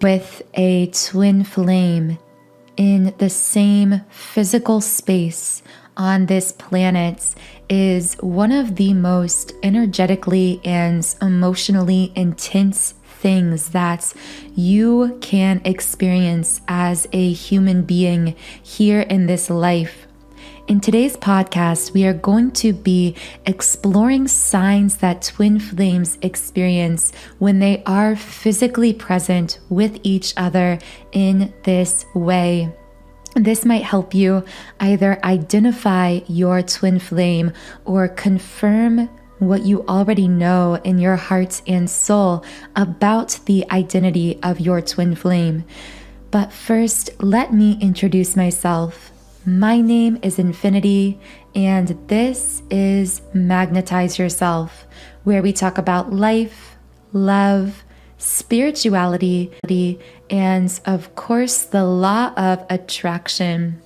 with a twin flame in the same physical space on this planet is one of the most energetically and emotionally intense things that you can experience as a human being here in this life. In today's podcast, we are going to be exploring signs that twin flames experience when they are physically present with each other in this way. This might help you either identify your twin flame or confirm what you already know in your heart and soul about the identity of your twin flame. But first, let me introduce myself. My name is Infinity, and this is Magnetize Yourself, where we talk about life, love, spirituality, and of course, the law of attraction.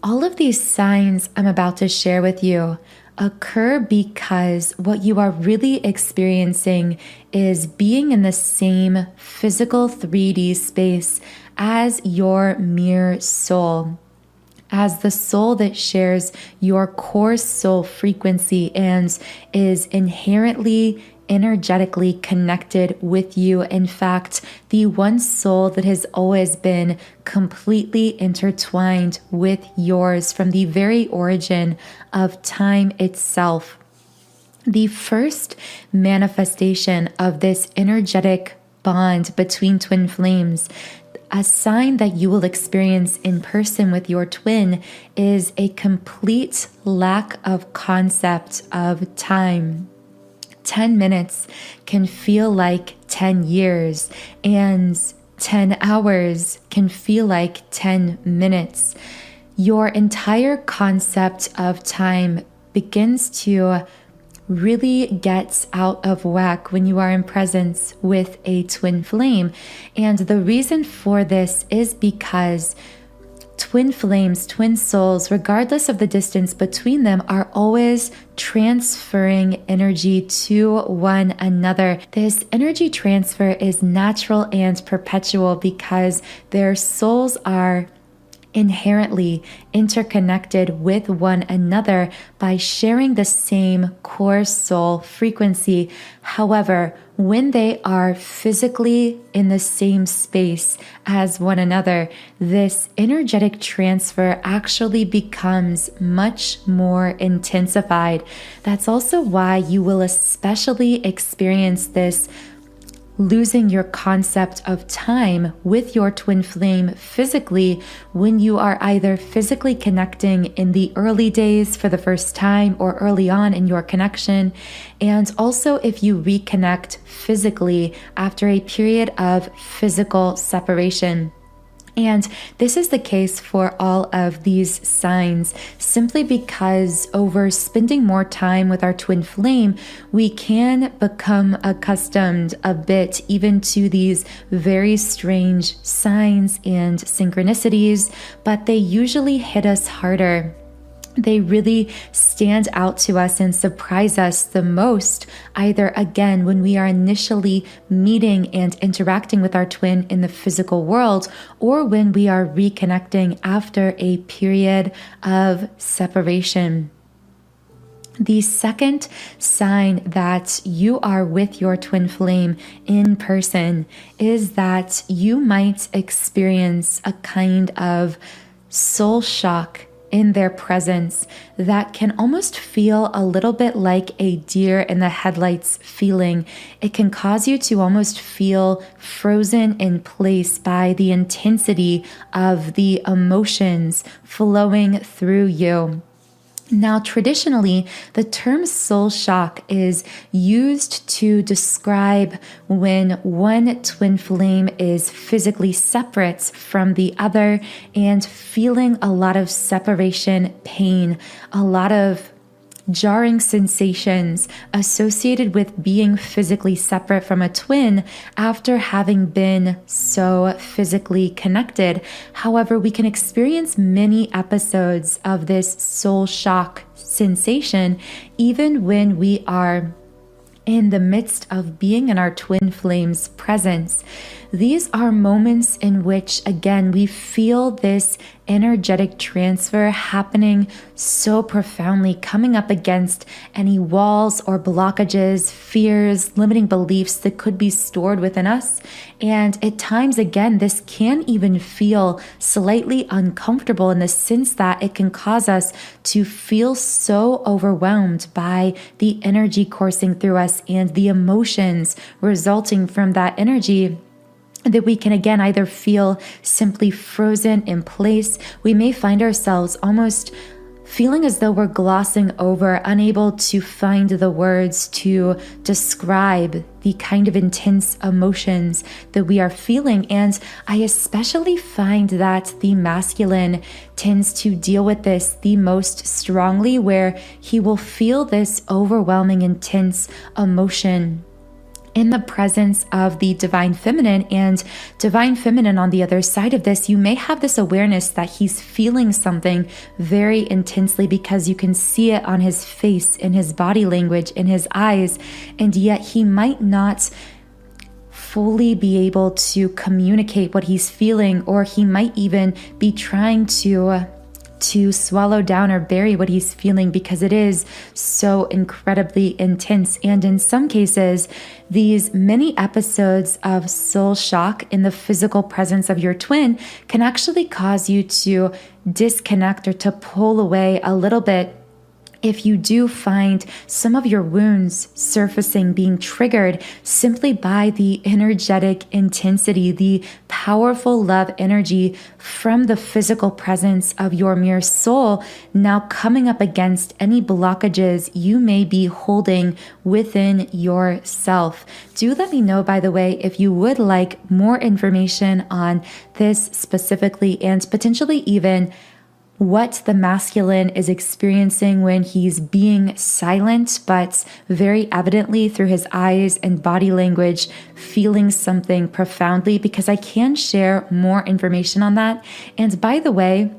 All of these signs I'm about to share with you occur because what you are really experiencing is being in the same physical 3D space as your mirror soul, as the soul that shares your core soul frequency and is inherently energetically connected with you. In fact, the one soul that has always been completely intertwined with yours from the very origin of time itself. The first manifestation of this energetic bond between twin flames, a sign that you will experience in person with your twin, is a complete lack of concept of time. 10 minutes can feel like 10 years, and 10 hours can feel like 10 minutes. Your entire concept of time begins to really get out of whack when you are in presence with a twin flame. And the reason for this is because twin flames, twin souls, regardless of the distance between them, are always transferring energy to one another. This energy transfer is natural and perpetual because their souls are inherently interconnected with one another by sharing the same core soul frequency. However, when they are physically in the same space as one another, this energetic transfer actually becomes much more intensified. That's also why you will especially experience this losing your concept of time with your twin flame physically when you are either physically connecting in the early days for the first time or early on in your connection, and also if you reconnect physically after a period of physical separation. And this is the case for all of these signs, simply because over spending more time with our twin flame, we can become accustomed a bit even to these very strange signs and synchronicities, but they usually hit us harder. They really stand out to us and surprise us the most, either again when we are initially meeting and interacting with our twin in the physical world, or when we are reconnecting after a period of separation. The second sign that you are with your twin flame in person is that you might experience a kind of soul shock in their presence that can almost feel a little bit like a deer in the headlights feeling. It can cause you to almost feel frozen in place by the intensity of the emotions flowing through you. Now, traditionally, the term soul shock is used to describe when one twin flame is physically separate from the other and feeling a lot of separation pain, a lot of jarring sensations associated with being physically separate from a twin after having been so physically connected. However, we can experience many episodes of this soul shock sensation even when we are in the midst of being in our twin flame's presence. these are moments in which, again, we feel this energetic transfer happening so profoundly, coming up against any walls or blockages, fears, limiting beliefs that could be stored within us. And at times, again, this can even feel slightly uncomfortable in the sense that it can cause us to feel so overwhelmed by the energy coursing through us and the emotions resulting from that energy, that we can again either feel simply frozen in place. We may find ourselves almost feeling as though we're glossing over, unable to find the words to describe the kind of intense emotions that we are feeling. And I especially find that the masculine tends to deal with this the most strongly, where he will feel this overwhelming, intense emotion in the presence of the divine feminine. And divine feminine, on the other side of this, you may have this awareness that he's feeling something very intensely because you can see it on his face, in his body language, in his eyes, and yet he might not fully be able to communicate what he's feeling, or he might even be trying to swallow down or bury what he's feeling because it is so incredibly intense. And in some cases, these many episodes of soul shock in the physical presence of your twin can actually cause you to disconnect or to pull away a little bit if you do find some of your wounds surfacing, being triggered simply by the energetic intensity, the powerful love energy from the physical presence of your mirror soul, now coming up against any blockages you may be holding within yourself. Do let me know, by the way, if you would like more information on this specifically, and potentially even what the masculine is experiencing when he's being silent, but very evidently through his eyes and body language, feeling something profoundly, because I can share more information on that. And by the way,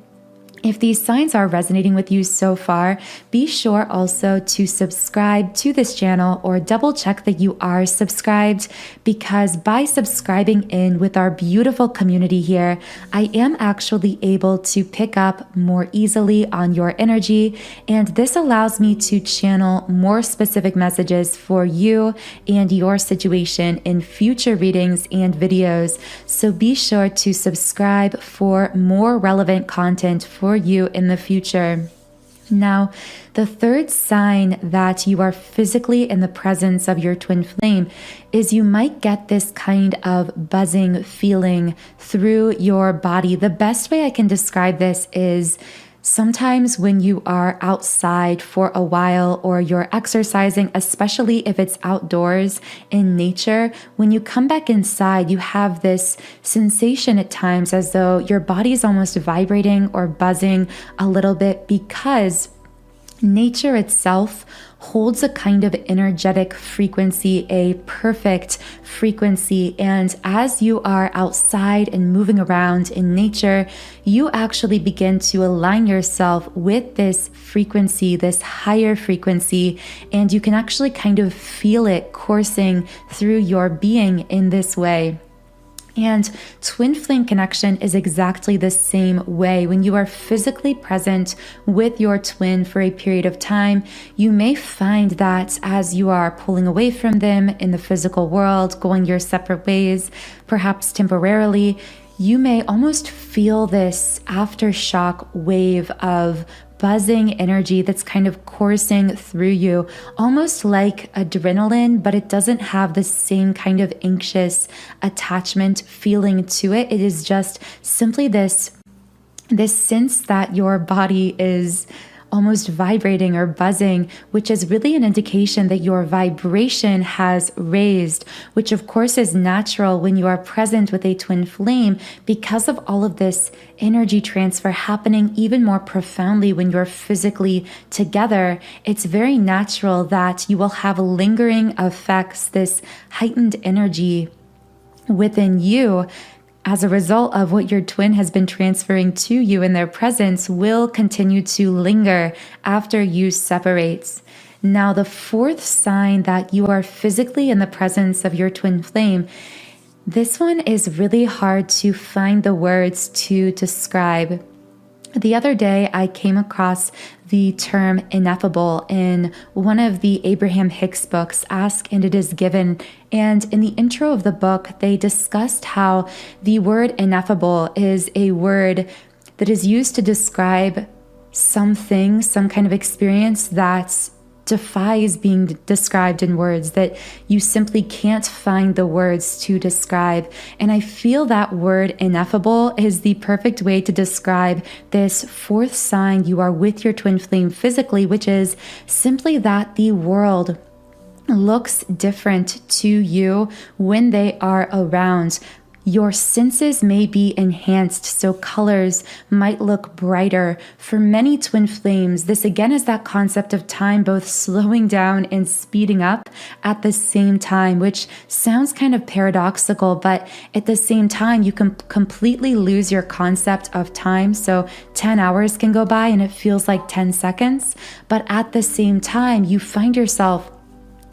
if these signs are resonating with you so far, be sure also to subscribe to this channel, or double check that you are subscribed, because by subscribing in with our beautiful community here, I am actually able to pick up more easily on your energy, and this allows me to channel more specific messages for you and your situation in future readings and videos. So be sure to subscribe for more relevant content for you in the future. Now, the third sign that you are physically in the presence of your twin flame is you might get this kind of buzzing feeling through your body. The best way I can describe this is sometimes when you are outside for a while, or you're exercising, especially if it's outdoors in nature, when you come back inside, you have this sensation at times as though your body is almost vibrating or buzzing a little bit, because nature itself holds a kind of energetic frequency, a perfect frequency. And as you are outside and moving around in nature, you actually begin to align yourself with this frequency, this higher frequency, and you can actually kind of feel it coursing through your being in this way. And Twinflame Connection is exactly the same way. When you are physically present with your twin for a period of time, you may find that as you are pulling away from them in the physical world, going your separate ways, perhaps temporarily, you may almost feel this aftershock wave of buzzing energy that's kind of coursing through you, almost like adrenaline, but it doesn't have the same kind of anxious attachment feeling to it. It is just simply this sense that your body is almost vibrating or buzzing, which is really an indication that your vibration has raised, which of course is natural when you are present with a twin flame, because of all of this energy transfer happening even more profoundly when you're physically together. It's very natural that you will have lingering effects, this heightened energy within you as a result of what your twin has been transferring to you in their presence will continue to linger after you separate. Now, the fourth sign that you are physically in the presence of your twin flame This one is really hard to find the words to describe. The other day, I came across the term ineffable in one of the Abraham Hicks books, Ask and It Is Given. And in the intro of the book, they discussed how the word ineffable is a word that is used to describe something, some kind of experience that defies being described in words, that you simply can't find the words to describe. And I feel that word ineffable is the perfect way to describe this fourth sign you are with your twin flame physically, which is simply that the world looks different to you when they are around. Your senses may be enhanced, so colors might look brighter. For many twin flames, this again is that concept of time both slowing down and speeding up at the same time, which sounds kind of paradoxical, but at the same time, you can completely lose your concept of time. So 10 hours can go by and it feels like 10 seconds, but at the same time, you find yourself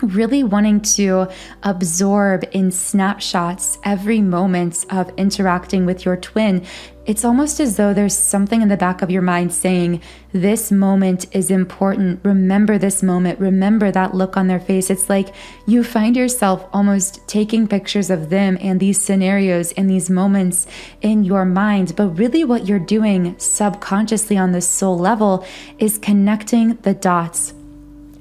really wanting to absorb in snapshots every moment of interacting with your twin. It's almost as though there's something in the back of your mind saying, this moment is important. Remember this moment. Remember that look on their face. It's like you find yourself almost taking pictures of them and these scenarios and these moments in your mind. But really what you're doing subconsciously on the soul level is connecting the dots.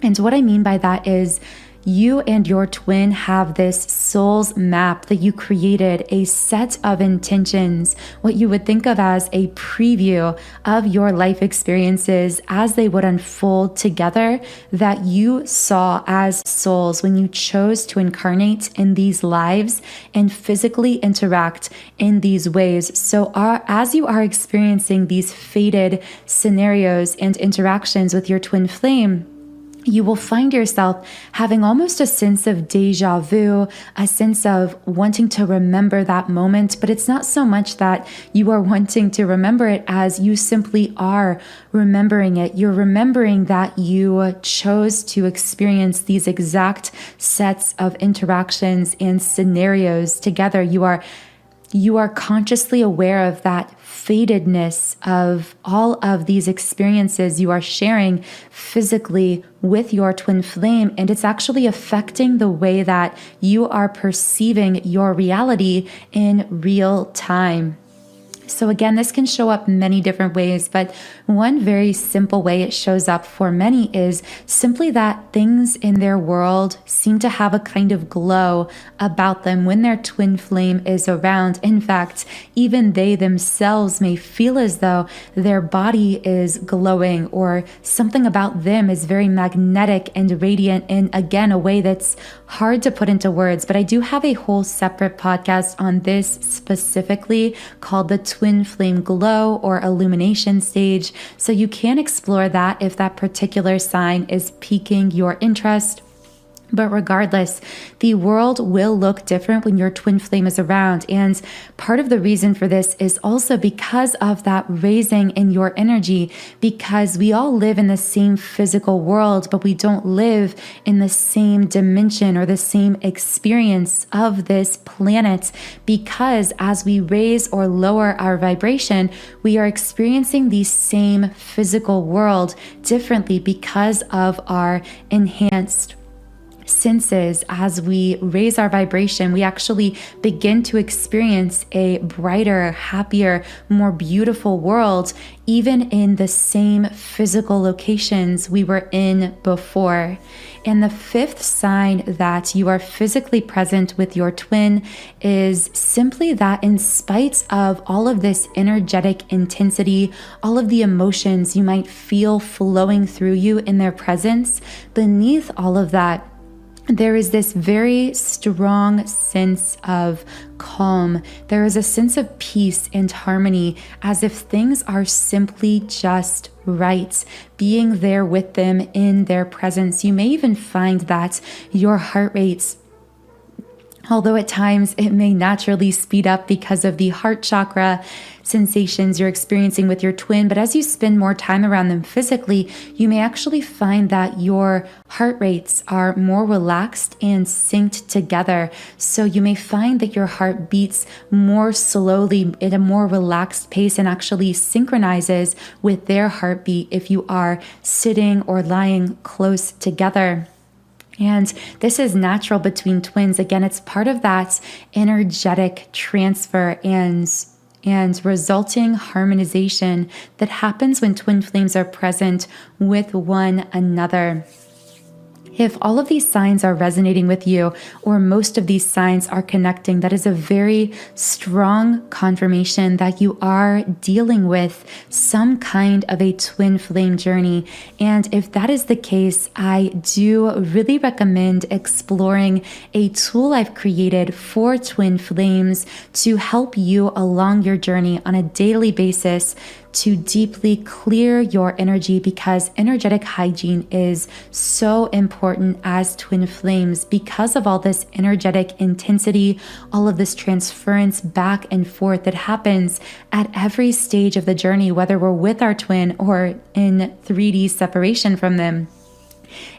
And what I mean by that is you and your twin have this soul's map that you created, a set of intentions, what you would think of as a preview of your life experiences as they would unfold together, that you saw as souls when you chose to incarnate in these lives and physically interact in these ways. So as you are experiencing these fated scenarios and interactions with your twin flame, you will find yourself having almost a sense of deja vu, a sense of wanting to remember that moment, but it's not so much that you are wanting to remember it as you simply are remembering it. You're remembering that you chose to experience these exact sets of interactions and scenarios together. You are consciously aware of that fatedness of all of these experiences you are sharing physically with your twin flame, and it's actually affecting the way that you are perceiving your reality in real time. So again, this can show up many different ways, but one very simple way it shows up for many is simply that things in their world seem to have a kind of glow about them when their twin flame is around. In fact, even they themselves may feel as though their body is glowing or something about them is very magnetic and radiant in, again, a way that's hard to put into words. But I do have a whole separate podcast on this specifically called the Twin Flame Glow or Illumination Stage. So you can explore that if that particular sign is piquing your interest. But regardless, the world will look different when your twin flame is around. And part of the reason for this is also because of that raising in your energy, because we all live in the same physical world, but we don't live in the same dimension or the same experience of this planet, because as we raise or lower our vibration, we are experiencing the same physical world differently because of our enhanced senses. As we raise our vibration, we actually begin to experience a brighter, happier, more beautiful world, even in the same physical locations we were in before. And the fifth sign that you are physically present with your twin is simply that in spite of all of this energetic intensity, all of the emotions you might feel flowing through you in their presence, beneath all of that, there is this very strong sense of calm. There is a sense of peace and harmony, as if things are simply just right, being there with them in their presence. You may even find that your heart rates Although at times it may naturally speed up because of the heart chakra sensations you're experiencing with your twin, but as you spend more time around them physically, you may actually find that your heart rates are more relaxed and synced together. So you may find that your heart beats more slowly at a more relaxed pace and actually synchronizes with their heartbeat if you are sitting or lying close together. And this is natural between twins. Again, it's part of that energetic transfer and resulting harmonization that happens when twin flames are present with one another. If all of these signs are resonating with you, or most of these signs are connecting, that is a very strong confirmation that you are dealing with some kind of a twin flame journey. And if that is the case, I do really recommend exploring a tool I've created for twin flames to help you along your journey on a daily basis to deeply clear your energy, because energetic hygiene is so important as twin flames because of all this energetic intensity, all of this transference back and forth that happens at every stage of the journey, whether we're with our twin or in 3D separation from them.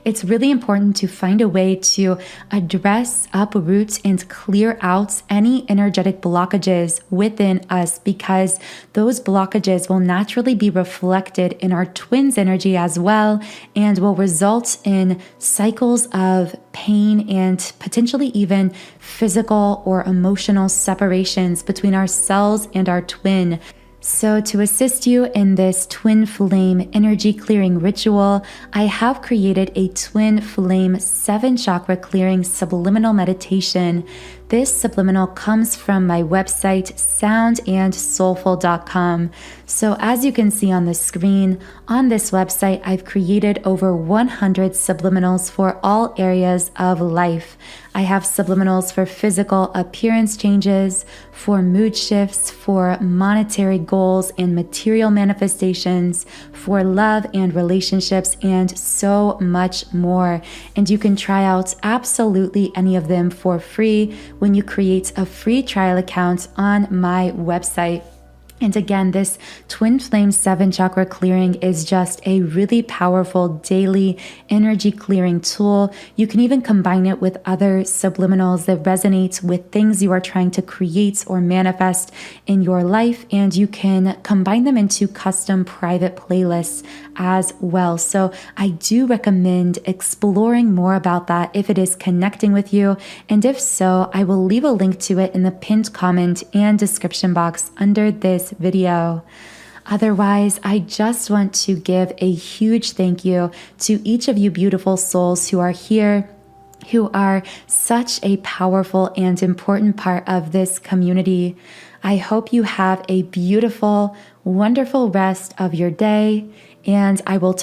It's really important to find a way to address, uproot, and clear out any energetic blockages within us, because those blockages will naturally be reflected in our twins' energy as well and will result in cycles of pain and potentially even physical or emotional separations between ourselves and our twin. So to assist you in this twin flame energy clearing ritual, I have created a twin flame 7 chakra clearing subliminal meditation. This subliminal comes from my website, soundandsoulful.com. So as you can see on the screen, on this website, I've created over 100 subliminals for all areas of life. I have subliminals for physical appearance changes, for mood shifts, for monetary goals and material manifestations, for love and relationships, and so much more. And you can try out absolutely any of them for free when you create a free trial account on my website. And again, this Twin Flame 7 chakra clearing is just a really powerful daily energy clearing tool. You can even combine it with other subliminals that resonate with things you are trying to create or manifest in your life. And you can combine them into custom private playlists as well. So I do recommend exploring more about that if it is connecting with you. And if so, I will leave a link to it in the pinned comment and description box under this video. Otherwise, I just want to give a huge thank you to each of you beautiful souls who are here, who are such a powerful and important part of this community. I hope you have a beautiful, wonderful rest of your day, and I will talk